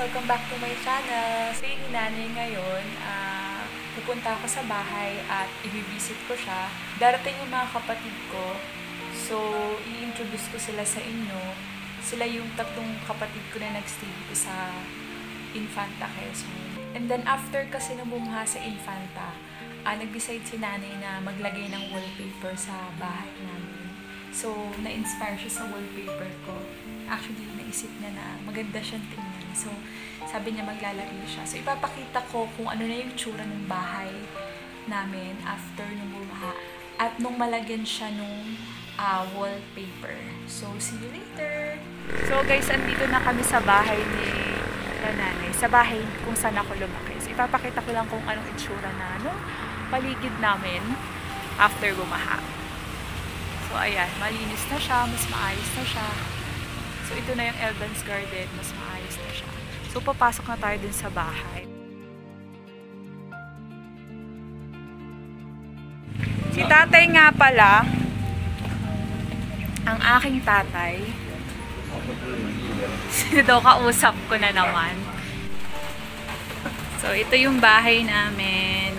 Welcome back to my channel. Stay ni Nanay ngayon. Pupunta ako sa bahay at i-visit ko siya. Darating yung mga kapatid ko. So, i-introduce ko sila sa inyo. Sila yung tatlong kapatid ko na nag-stay dito sa Infanta, Quezon. And then, after kasi nung bumuha sa Infanta, nag-decide si Nanay na maglagay ng wallpaper sa bahay namin. So, na-inspire siya sa wallpaper ko. Actually, naisip niya na maganda siyang tingnan. So, sabi niya maglalagay siya. So, ipapakita ko kung ano na yung tsura ng bahay namin after nung bumaha. At nung malagyan siya nung wallpaper. So, see you later! So, guys, andito na kami sa bahay ni Nanay. Sa bahay kung saan ako lumaki. So, ipapakita ko lang kung anong itsura na paligid namin after bumaha. So, ayan. Malinis na siya. Mas maayos na siya. So, ito na yung Elban's Garden. Mas maayos na siya. So, papasok na tayo dun sa bahay. Si tatay nga pala, ang aking tatay, sino daw kausap ko na naman. So, ito yung bahay namin.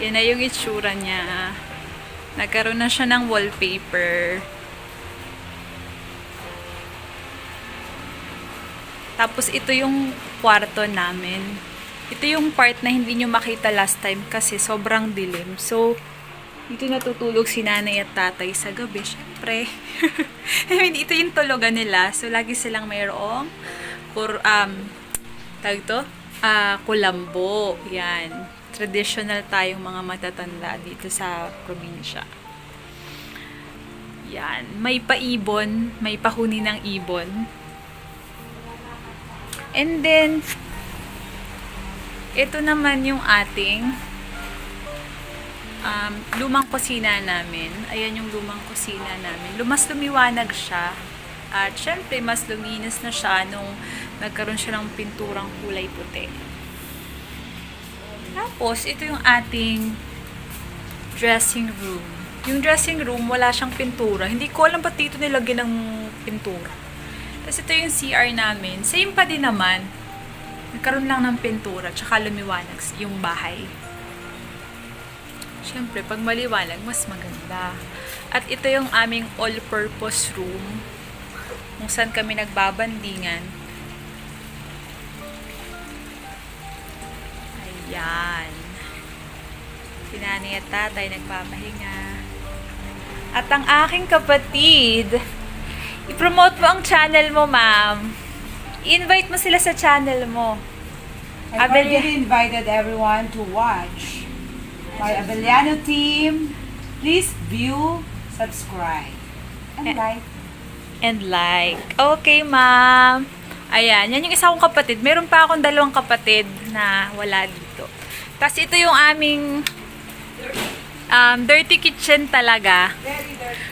Yan na yung itsura niya. Nagkaroon na siya ng wallpaper. Tapos, ito yung kwarto namin. Ito yung part na hindi nyo makita last time kasi sobrang dilim. So, dito natutulog si nanay at tatay sa gabi. Siyempre. Ito yung tulugan nila. So, lagi silang mayroong kulambo. Yan. Traditional tayong mga matatanda dito sa probinsya. Yan. May paibon. May pahuni ng ibon. And then, ito naman yung ating lumang kusina namin. Ayan yung lumang kusina namin. Mas lumiwanag siya. At syempre, mas luminis na siya nung nagkaroon siya ng pinturang kulay puti. Tapos, ito yung ating dressing room. Yung dressing room, wala siyang pintura. Hindi ko alam ba't dito nilagyan ng pintura. Tapos ito yung CR namin. Same pa din naman. Nagkaroon lang ng pintura. Tsaka lumiwanag yung bahay. Siyempre, pag maliwanag, mas maganda. At ito yung aming all-purpose room. Kung saan kami nagbabandingan. Ayan. Si nanay at tatay nagpapahinga. At ang aking kapatid, i-promote mo ang channel mo, ma'am. I-invite mo sila sa channel mo. I've already invited everyone to watch my Abellano team. Please view, subscribe, and like. And like. Okay, ma'am. Ayan, yan yung isa kong kapatid. Meron pa akong dalawang kapatid na wala dito. Tapos ito yung aming dirty kitchen talaga.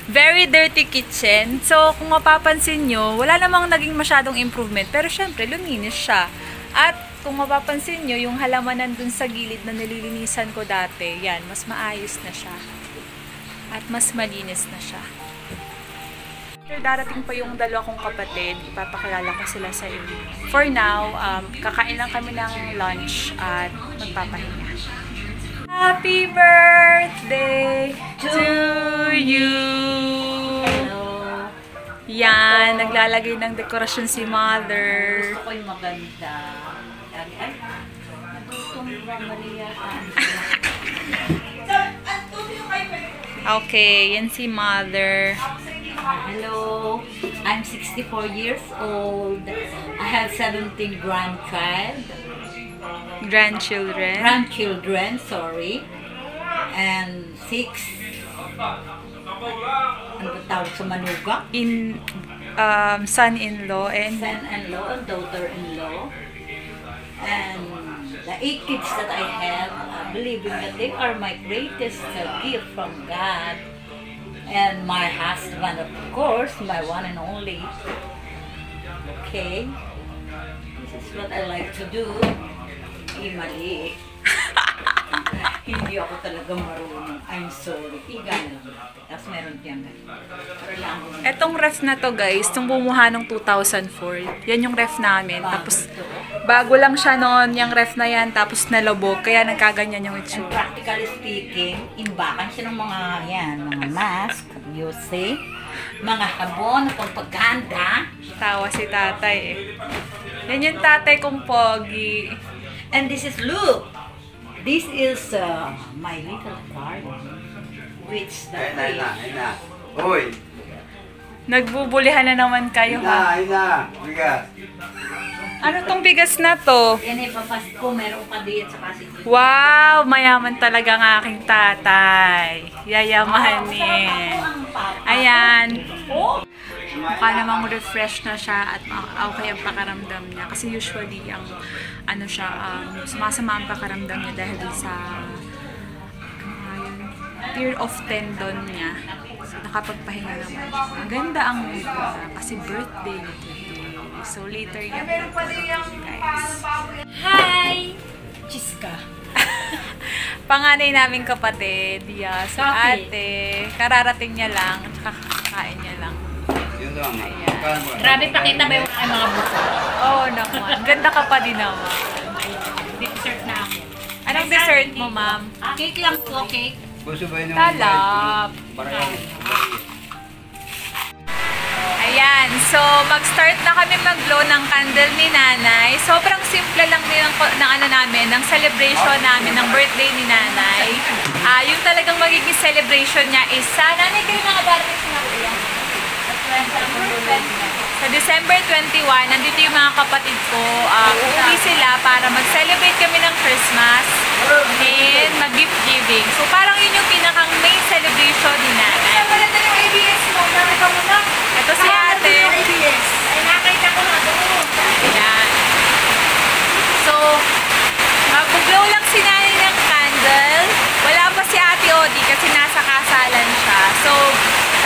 Very dirty kitchen. So, kung mapapansin nyo, wala namang naging masyadong improvement. Pero, syempre, luminis siya. At, kung mapapansin nyo, yung halamanan dun sa gilid na nililinisan ko dati, yan, mas maayos na siya. At, mas malinis na siya. Darating pa yung dalawa kong kapatid. Ipapakilala ko sila sa inyo. For now, kakain lang kami ng lunch at magpapahinga. Happy birthday to you! Hello. Yan, naglalagay ng dekorasyon si mother. Gusto ko yung maganda. Ay, nagutong Maria. Okay, yan si mother. Hello. I'm 64 years old. I have 17 grandchildren, sorry. And 6 ano tawag sa manuga? Son-in-law and son-in-law and daughter-in-law. And the 8 kids that I have, believing that they are my greatest gift from God. And my husband, of course, my one and only. Okay. This is what I like to do. Mali. Hindi ako talaga marunong. I'm sorry. Higa na lang natin. Tapos meron dyan. Etong ref na to guys, itong bumuha ng 2004. Yan yung ref namin. Tapos Bago lang siya noon, yung ref na yan, tapos nalubog, kaya nagkaganyan yung And itsura. practically speaking, imbakan siya ng mga, yan, mga mask, you see, mga habon, pagpaganda. Tawa si tatay eh. Yan yung tatay kong pogi. And this is, look, this is my little garden, which the Uy! Nagbubulihan na naman kayo ha. Bigas. Ano tong bigas na to? yan ay papasko, meron pa din sa kasi. Wow! Mayaman talaga ng aking tatay. Yayamanin. Ayan. Mukha namang refresh na siya at okay ang pakaramdam niya. Kasi usually, ang ano siya, sumasama ang pakaramdam niya dahil sa tear of tendon niya. So, nakapagpahinga naman. Maganda ang mood niya kasi birthday niya today. So, later yan. Guys. Hi! Chiska. Panganay naming kapatid, si Coffee. ate. Kararating niya lang, kakakain niya lang. Yun lang. Ayan. Grabe, pakita ba yung mga buko? Oo naman. Ganda ka pa din naman. Dessert na ako. Anong dessert mo, ma'am? Cake lang po, cake. Gusto ba yun yung Talap. Parang Ayan, so mag-start na kami mag-blow ng candle ni nanay. Sobrang simple lang din ng ano namin, ng celebration namin ng birthday ni nanay. Yung talagang magiging celebration niya is nanay kayo nakabarating na kuya. Sa December 21, nandito yung mga kapatid ko. Uuwi sila para mag-celebrate kami ng Christmas and mag-gift giving. So parang yun yung pinakang main celebration ni nanay. Ito si ate. Ay, nakita ko na doon. Ayan. So, mag-blow lang si nanay ng candle. Wala pa si ate Odi kasi nasa kasalan siya. So,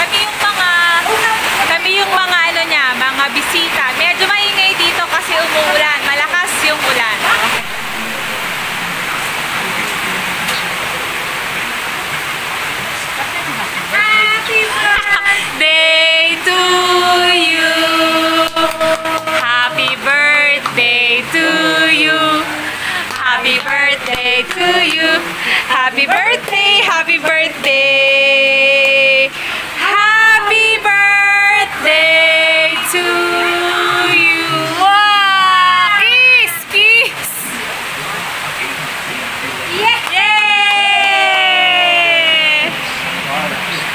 kami yung mga ano niya, mga bisita. Medyo maingay dito kasi umuulan. Malakas yung ulan. Happy birthday to you. Happy birthday to you. Happy birthday to you. Happy birthday, happy birthday. Happy birthday to you. Wow! Kiss! Kiss! Yay!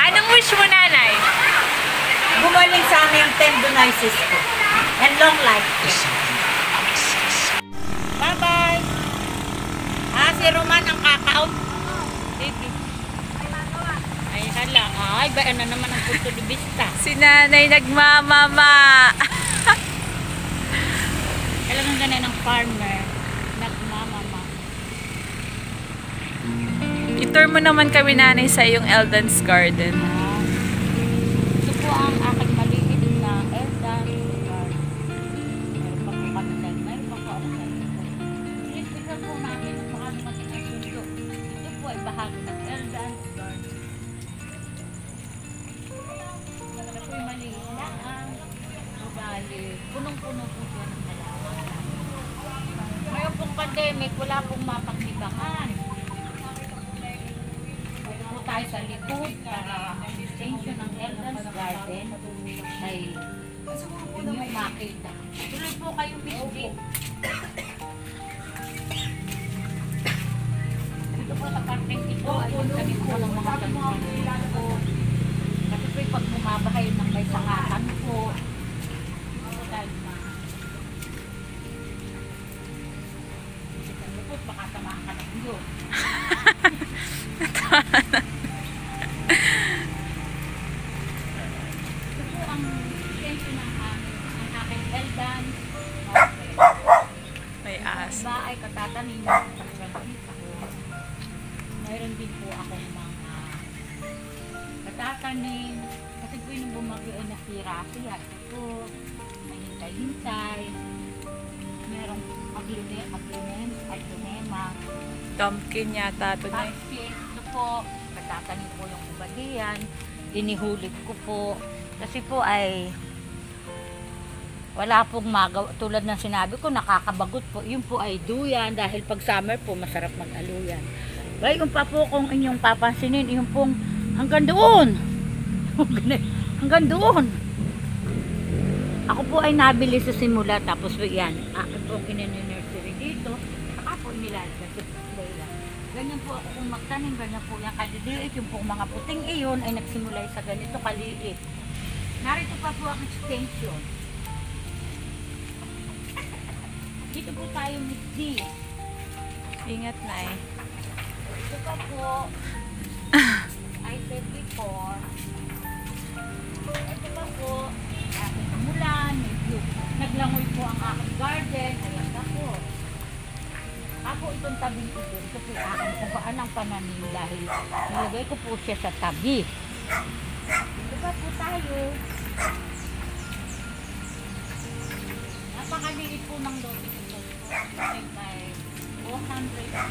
Anong wish mo, nanay? Gumaling sa amin ang tendonitis ko. And long life. Bye-bye. Si Roman ang kakaon. Ay, hala. Ay, ba na naman ang punto de vista. Si nanay nagmamama. Talagang ganun ng farmer. Nagmamama. I-tour mo naman kami, nanay, sa iyong Eldon's Garden. Ito po ang aking maliit na Eldan garden. Meron pa po kami sa meron pa po ako sa ito. Tignan po namin ang paano natin ang sundo. Ito po ay bahagi ng Eldan garden. Ito po ay maliit na ang ugali. Punong-puno po siya ng halaman. Ngayon pong pandemic, wala pong mapagnibangan. Po tayo sa likod para ang extension ng Eldan's Garden ay inyong makita. Tuloy po kayo bisbit. Dito po sa parteng ito ay kami po ng mga tanong po. Kasi po pag bumabahay ng may sangatan po, dahil po baka tamaan ka ng iyo. Ito po ang extension ng aking Eldan. May as. Iba ay katatanim sa pagkakita ko. Mayroon din po akong mga katatanim. Kasi po yung bumagyo ay nasira-sira. Ito po, mahintay-hintay. Merong aglunema. Pumpkin yata ito, nay. Pumpkin, ito po, katatanim po yung ubadiyan. Inihulid ko po. Kasi po ay Wala pong magawa. Tulad ng sinabi ko, nakakabagot po. Yun po ay duyan dahil pag summer po, masarap mag-aluyan. Ngayon pa po kung inyong papansinin, yun pong hanggang doon. Hanggang doon. Ako po ay nabili sa simula, tapos yan, akin po nursery dito, saka po inilalagay sa display lang. Ganyan po ako kung magtanim, ganyan po yung kaliliit, yung pong mga puting iyon ay nagsimula sa ganito kaliit. Narito pa po ang extension. Dito po tayo Miss D. Ingat na eh. Ito pa po, I said before, ito pa po, aking umulan, medyo naglangoy po ang aking garden, ayan na po. Ako itong tabing ito, ito po yung aking kuhaan ng pananim dahil nilagay ko po siya sa tabi. Ito pa po tayo. Napakaliit po ng lote ito. May 400 na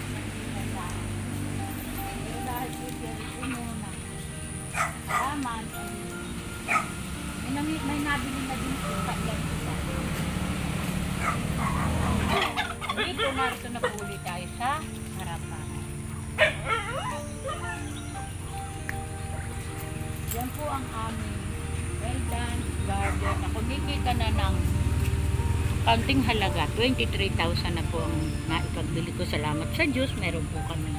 dahil po siya puno na halaman. May nabili na din po sa ilan isa. Dito narito na po ulit tayo sa harapan. Yan po ang aming well-done garden na kumikita na ng kaunting halaga. 23,000 na po ang naipagbili ko. Salamat sa Diyos. Meron po kami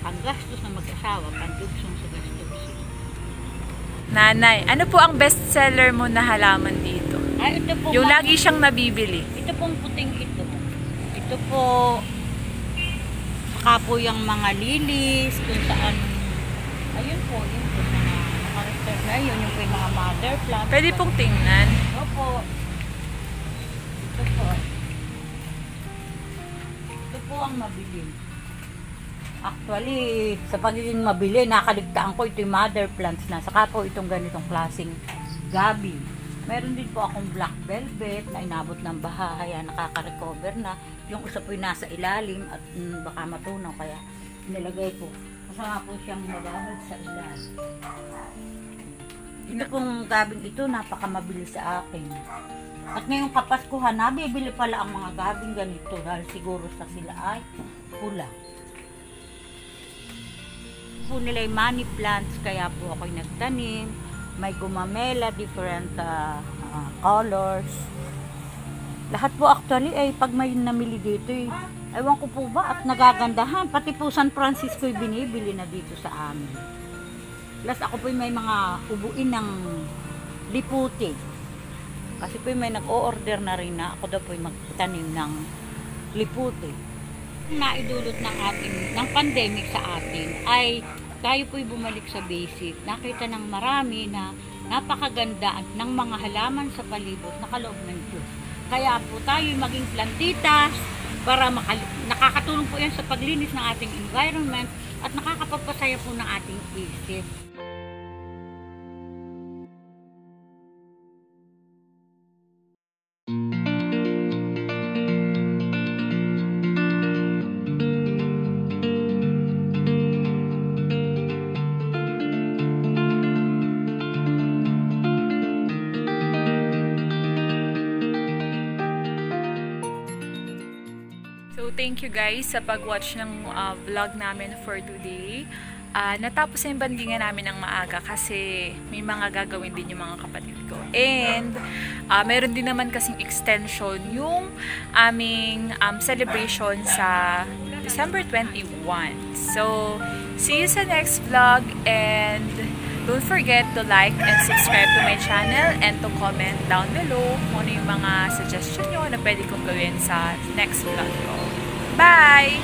panggastos na mag-asawa, pandugsong sa gastos. Nanay, ano po ang best seller mo na halaman dito? Ay, ito po. Yung lagi siyang nabibili. Ito pong puting ito. Ito po, saka po yung mga lilies, kung saan, ayun po, yun po, mga nakareserve na yun, yung po yung mga mother plant. Pwede pong tingnan. Opo. Ito po. Ito po ang mabili. Actually, sa pagiging mabili, nakaligtaan ko ito yung mother plants na. Saka po itong ganitong klaseng gabi. Meron din po akong black velvet na inabot ng baha, kaya nakaka-recover na. Yung isa po yung nasa ilalim at baka matunaw, kaya nilagay po. Masama po siyang magabag sa ilalim. Ito pong gabing ito, napakamabili sa akin. At ngayong Kapaskuhan, nabibili pala ang mga gabing ganito dahil siguro sa sila ay pula. Po nila yung money plants, kaya po ako'y nagtanim. May gumamela, different colors. Lahat po actually ay pag may namili dito ewan ko po ba at nagagandahan. Pati po San Francisco ay binibili na dito sa amin. Plus ako po may mga ubuin ng liputi. Kasi po may nag-o-order na rin na ako daw po magtanim ng liputi. Naidulot ng pandemic sa atin ay tayo po'y bumalik sa basic. Nakita ng marami na napakaganda ng mga halaman sa palibot na kaloob ng Diyos. Kaya po tayo maging plantitas para nakakatulong po yan sa paglinis ng ating environment at nakakapagpasaya po ng ating isip. So, thank you guys sa pag-watch ng vlog namin for today. Natapos yung bandingan namin ng maaga kasi may mga gagawin din yung mga kapatid ko. And, meron din naman kasing extension yung aming celebration sa December 21. So, see you sa next vlog and don't forget to like and subscribe to my channel and to comment down below kung ano yung mga suggestion nyo na pwede kong gawin sa next vlog ko. Bye!